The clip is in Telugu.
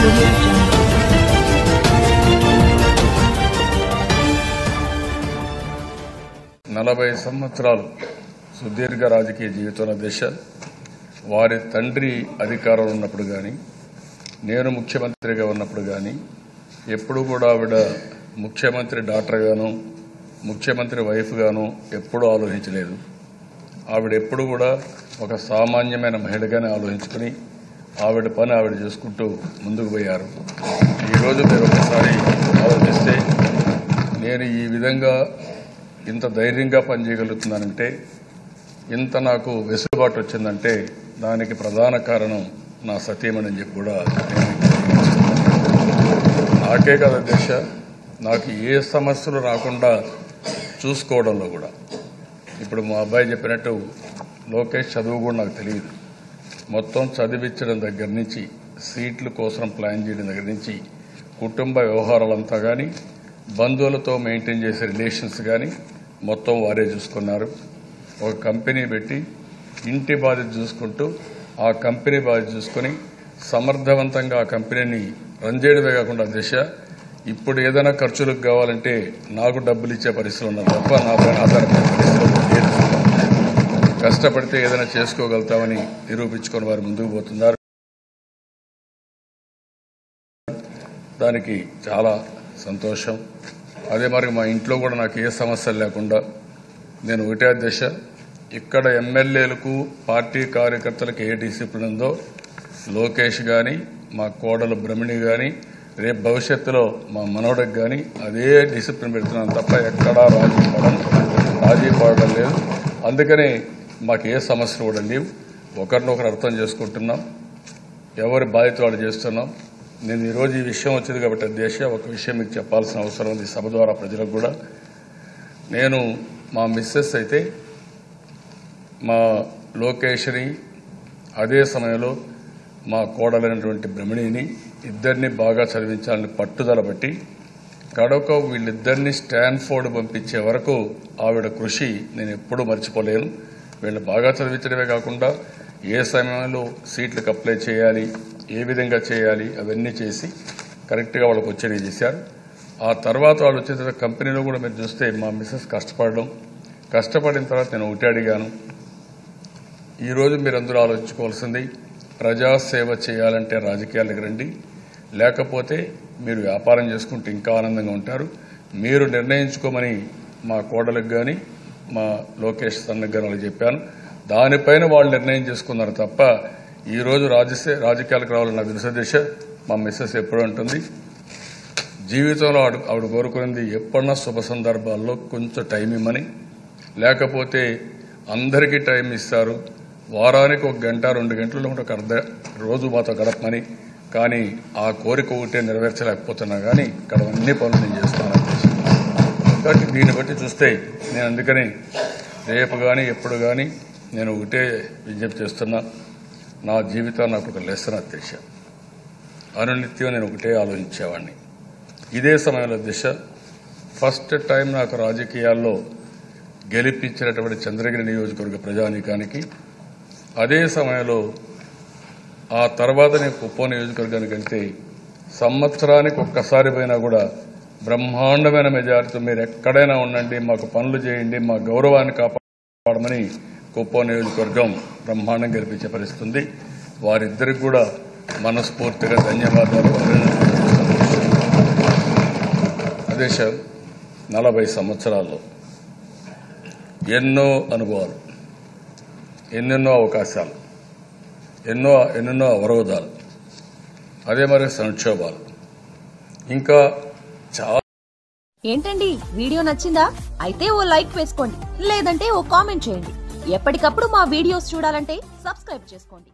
audio jungle. నలభై సంవత్సరాలు సుదీర్ఘ రాజకీయ జీవితంలో దశ వారి తండ్రి అధికారంలో ఉన్నప్పుడు కానీ నేను ముఖ్యమంత్రిగా ఉన్నప్పుడు కానీ ఎప్పుడు కూడా ఆవిడ ముఖ్యమంత్రి డాక్టర్ గాను ముఖ్యమంత్రి వైఫ్ గాను ఎప్పుడూ ఆలోచించలేదు. ఆవిడ ఎప్పుడు కూడా ఒక సామాన్యమైన మహిళగానే ఆలోచించుకుని ఆవిడ పని ఆవిడ చేసుకుంటూ ముందుకు పోయారు. ఈరోజు మీరు ఒకసారి ఆలోచిస్తే నేను ఈ విధంగా ఇంత ధైర్యంగా పనిచేయగలుగుతున్నానంటే, ఇంత నాకు వెసులుబాటు వచ్చిందంటే దానికి ప్రధాన కారణం నా సతీమణి అని చెప్పి కూడా నాకే కదా అధ్యక్ష, నాకు ఏ సమస్యలు రాకుండా చూసుకోవడంలో కూడా. ఇప్పుడు మా అబ్బాయి చెప్పినట్టు లోకేష్ చదువు కూడా నాకు తెలియదు. మొత్తం చదివించడం దగ్గర నుంచి, సీట్ల కోసం ప్లాన్ చేయడం దగ్గర నుంచి, కుటుంబ వ్యవహారాలంతా కానీ, బంధువులతో మెయింటైన్ చేసే రిలేషన్స్ కానీ మొత్తం వారే చూసుకున్నారు. ఒక కంపెనీ పెట్టి ఇంటి బాధ్యత చూసుకుంటూ ఆ కంపెనీ బాధ్యత చూసుకుని సమర్థవంతంగా ఆ కంపెనీని రన్ చేయడమే కాకుండా దిశ ఇప్పుడు ఏదైనా ఖర్చులకు కావాలంటే నాకు డబ్బులు ఇచ్చే పరిస్థితులు ఉన్నారు తప్ప నా పైన ఆధారపడే పరిస్థితులు లేదు. కష్టపడితే ఏదైనా చేసుకోగలుగుతామని నిరూపించుకొని వారు ముందుకు పోతున్నారు. దానికి చాలా సంతోషం. అదే మరి మా ఇంట్లో కూడా నాకు ఏ సమస్యలు లేకుండా నేను ఒకటే అధ్యక్ష, ఇక్కడ ఎమ్మెల్యేలకు పార్టీ కార్యకర్తలకు ఏ డిసిప్లిన్ ఉందో లోకేష్ కానీ మా కోడలు బ్రహ్మిణి కానీ రేపు భవిష్యత్తులో మా మనవడికి కానీ అదే డిసిప్లిన్ పెడుతున్నాను తప్ప ఎక్కడా రాజీ పడడం లేదు. అందుకని మాకు ఏ సమస్యలు కూడా లేవు. ఒకరినొకరు అర్థం చేసుకుంటున్నాం, ఎవరి బాధ్యత వాళ్ళు చేస్తున్నాం. నేను ఈరోజు ఈ విషయం వచ్చింది కాబట్టి అధ్యక్ష ఒక విషయం మీకు చెప్పాల్సిన అవసరం ఉంది సభ ద్వారా ప్రజలకు కూడా. నేను మా మిస్సెస్ అయితే మా లోకేష్ని అదే సమయంలో మా కోడలైనటువంటి బ్రహ్మిణిని ఇద్దరిని బాగా చదివించాలని పట్టుదల బట్టి కడక వీళ్ళిద్దరిని స్టాన్ఫోర్డ్ పంపించే వరకు ఆవిడ కృషి నేను ఎప్పుడూ మర్చిపోలేను. వీళ్ళు బాగా చదివించడమే కాకుండా ఏ సమయంలో సీట్లకు అప్లై చేయాలి, ఏ విధంగా చేయాలి అవన్నీ చేసి కరెక్ట్గా వాళ్ళకి వచ్చేది చేశారు. ఆ తర్వాత వాళ్ళు వచ్చే తర్వాత కంపెనీలో కూడా మీరు చూస్తే మా మిస్సెస్ కష్టపడిన తర్వాత నేను ఒకటి అడిగాను, ఈరోజు మీరు అందరూ ఆలోచించుకోవాల్సింది ప్రజాసేవ చేయాలంటే రాజకీయాలకు రండి, లేకపోతే మీరు వ్యాపారం చేసుకుంటే ఇంకా ఆనందంగా ఉంటారు. మీరు నిర్ణయించుకోమని మా కోడలకు కానీ మా లోకేష్ సన్నకు కానీ వాళ్ళకి చెప్పాను. దానిపైన వాళ్ళు నిర్ణయం చేసుకున్నారు తప్ప ఈరోజు రాజకీయాలకు రావాలన్న దిశ మా మిస్సెస్ ఎప్పుడు ఉంటుంది. జీవితంలో ఆవిడ కోరుకునేది ఎప్పుడన్నా శుభ సందర్భాల్లో కొంచెం టైం ఇమ్మని, లేకపోతే అందరికీ టైం ఇస్తారు, వారానికి 1 గంట 2 గంటలు ఒక రోజు మాతో గడపమని. కానీ ఆ కోరిక ఒకటే నెరవేర్చలేకపోతున్నా కానీ ఇక్కడ అన్ని పనులు నేను చేస్తాను. కాబట్టి దీన్ని బట్టి చూస్తే నేను అందుకని రేపు కానీ ఎప్పుడు కానీ నేను ఒకటే విజ్ఞప్తి చేస్తున్నా, నా జీవితాన్ని నాకు ఒక లెసన్ అధ్యక్ష. అనునిత్యం నేను ఒకటే ఆలోచించేవాడిని. ఇదే సమయంలో దిశ ఫస్ట్ టైం నాకు రాజకీయాల్లో గెలిపించినటువంటి చంద్రగిరి నియోజకవర్గ ప్రజానీకానికి, అదే సమయంలో ఆ తర్వాత నేను కుప్పం నియోజకవర్గానికి వెళ్తే సంవత్సరానికి ఒక్కసారి పోయినా కూడా బ్రహ్మాండమైన మెజారిటీతో మీరు ఎక్కడైనా ఉండండి, మాకు పనులు చేయండి, మా గౌరవాన్ని కాపాడమని కుప్పం నియోజకవర్గం బ్రహ్మాండం గెలిపించే పరిస్థితి ఉంది. వారిద్దరికి కూడా మనస్ఫూర్తిగా ధన్యవాదాలు. అదే 40 సంవత్సరాల్లో ఎన్నో అనుభవాలు, ఎన్నెన్నో అవకాశాలు, ఎన్నెన్నో అవరోధాలు, అదే మరి సంక్షోభాలు, ఇంకా చాలా. ఏంటండి వీడియో నచ్చిందా? అయితే ఓ లైక్ వేసుకోండి, లేదంటే ఓ కామెంట్ చేయండి. ఎప్పటికప్పుడు మా వీడియోస్ చూడాలంటే సబ్స్క్రైబ్ చేసుకోండి.